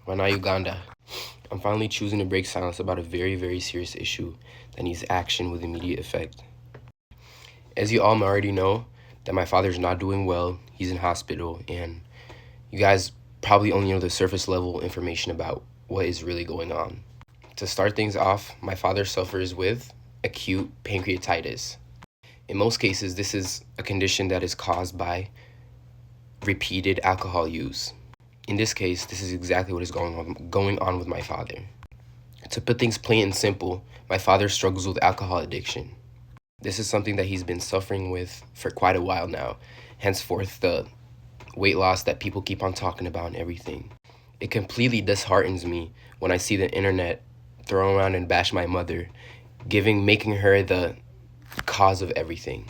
Wana Uganda. I'm finally choosing to break silence about a very, very serious issue that needs action with immediate effect. As you all already know, that my father's not doing well, he's in hospital, and you guys probably only know the surface level information about what is really going on. To start things off, my father suffers with acute pancreatitis. In most cases, this is a condition that is caused by repeated alcohol use. In this case, this is exactly what is going on with my father. To put things plain and simple, my father struggles with alcohol addiction. This is something that he's been suffering with for quite a while now, henceforth the weight loss that people keep on talking about and everything. It completely disheartens me when I see the internet throw around and bash my mother, making her the cause of everything.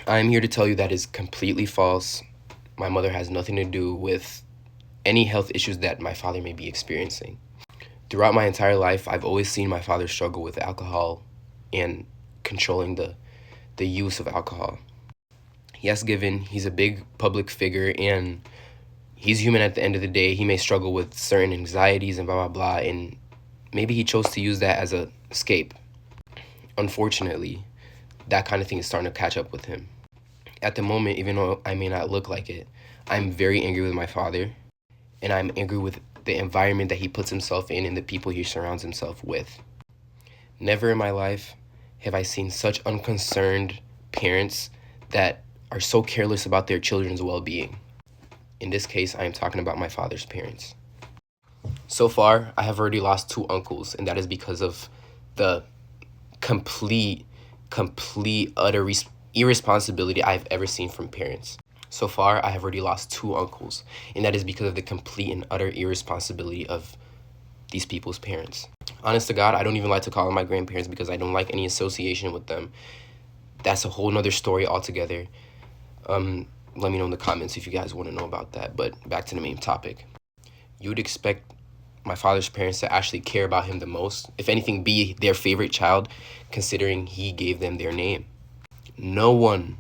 I'm here to tell you that is completely false. My mother has nothing to do with any health issues that my father may be experiencing. Throughout my entire life, I've always seen my father struggle with alcohol and controlling the use of alcohol. Yes, given he's a big public figure and he's human at the end of the day, he may struggle with certain anxieties and blah, blah, blah, and maybe he chose to use that as an escape. Unfortunately, that kind of thing is starting to catch up with him. At the moment, even though I may not look like it, I'm very angry with my father, and I'm angry with the environment that he puts himself in and the people he surrounds himself with. Never in my life have I seen such unconcerned parents that are so careless about their children's well-being. In this case, I am talking about my father's parents. So far, I have already lost 2 uncles, and that is because of the complete, utter irresponsibility I've ever seen from parents. So far, I have already lost 2 uncles, and that is because of the complete and utter irresponsibility of these people's parents. Honest to God, I don't even like to call them my grandparents because I don't like any association with them. That's a whole nother story altogether. Let me know in the comments if you guys want to know about that, but back to the main topic. You would expect my father's parents to actually care about him the most, if anything, be their favorite child, considering he gave them their name. No one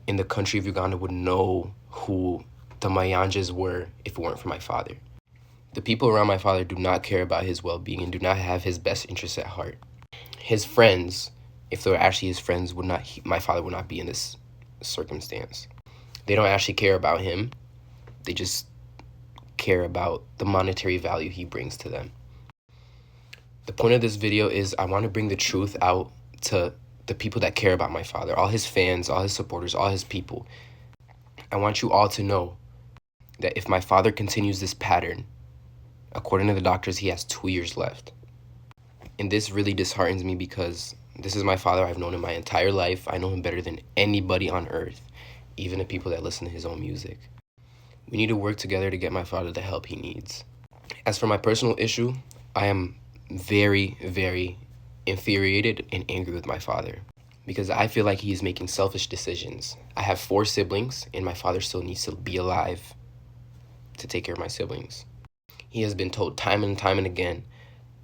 in the country of Uganda would know who the Mayanjas were if it weren't for my father. The people around my father do not care about his well-being and do not have his best interests at heart. His friends, if they were actually his friends, my father would not be in this circumstance. They don't actually care about him. They just care about the monetary value he brings to them. The point of this video is I want to bring the truth out to the people that care about my father, all his fans, all his supporters, all his people. I want you all to know that if my father continues this pattern, according to the doctors, he has 2 years left. And this really disheartens me because this is my father I've known in my entire life. I know him better than anybody on earth, even the people that listen to his own music. We need to work together to get my father the help he needs. As for my personal issue, I am very, very infuriated and angry with my father because I feel like he is making selfish decisions. I have 4 siblings and my father still needs to be alive to take care of my siblings. He has been told time and time and again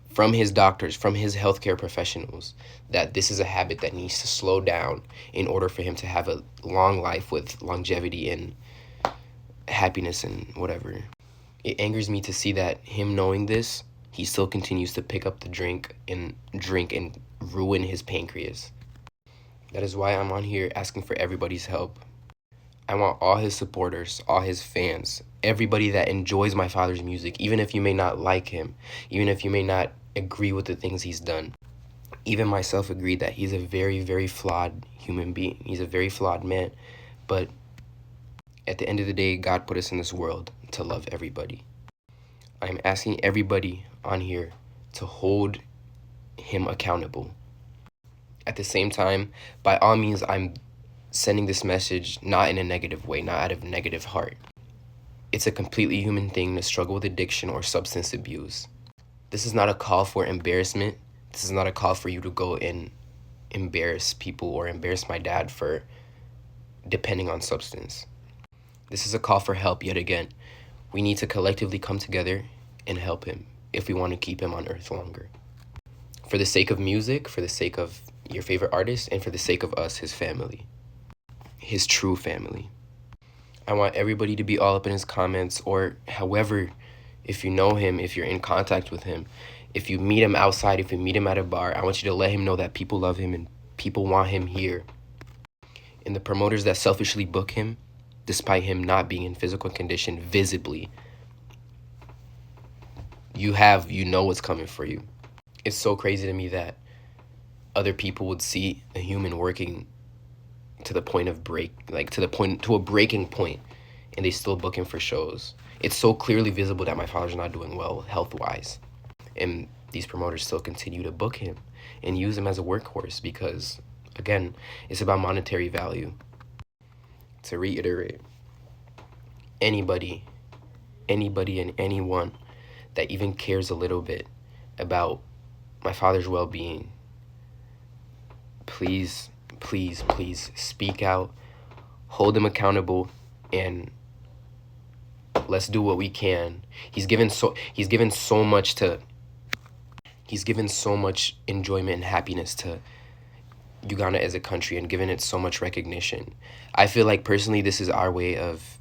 from his doctors, from his healthcare professionals, that this is a habit that needs to slow down in order for him to have a long life with longevity and happiness and whatever. It angers me to see that him knowing this, he still continues to pick up the drink and ruin his pancreas. That is why I'm on here asking for everybody's help. I want all his supporters, all his fans, everybody that enjoys my father's music, even if you may not like him, even if you may not agree with the things he's done. Even myself agreed that he's a very, very flawed human being. He's a very flawed man. But at the end of the day, God put us in this world to love everybody. I'm asking everybody on here to hold him accountable. At the same time, by all means, I'm sending this message not in a negative way, not out of negative heart. It's a completely human thing to struggle with addiction or substance abuse. This is not a call for embarrassment. This is not a call for you to go and embarrass people or embarrass my dad for depending on substance. This is a call for help yet again. We need to collectively come together and help him if we want to keep him on earth longer. For the sake of music, for the sake of your favorite artist, and for the sake of us, his family. His true family. I want everybody to be all up in his comments, or however if you know him, if you're in contact with him, if you meet him outside, if you meet him at a bar, I want you to let him know that people love him and people want him here. And the promoters that selfishly book him, despite him not being in physical condition visibly, you know what's coming for you. It's so crazy to me that other people would see a human working to the point of to a breaking point, and they still book him for shows. It's so clearly visible that my father's not doing well health-wise, and these promoters still continue to book him and use him as a workhorse because, again, it's about monetary value. To reiterate, anybody and anyone that even cares a little bit about my father's well-being, please speak out, hold him accountable, and let's do what we can. He's given so much enjoyment and happiness to Uganda as a country and given it so much recognition. I feel like personally this is our way of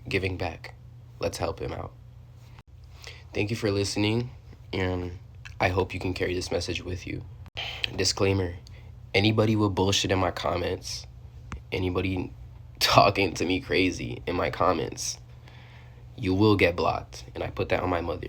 giving back. Let's help him out. Thank you for listening, and I hope you can carry this message with you. Disclaimer: anybody with bullshit in my comments, anybody talking to me crazy in my comments, you will get blocked, and I put that on my mother.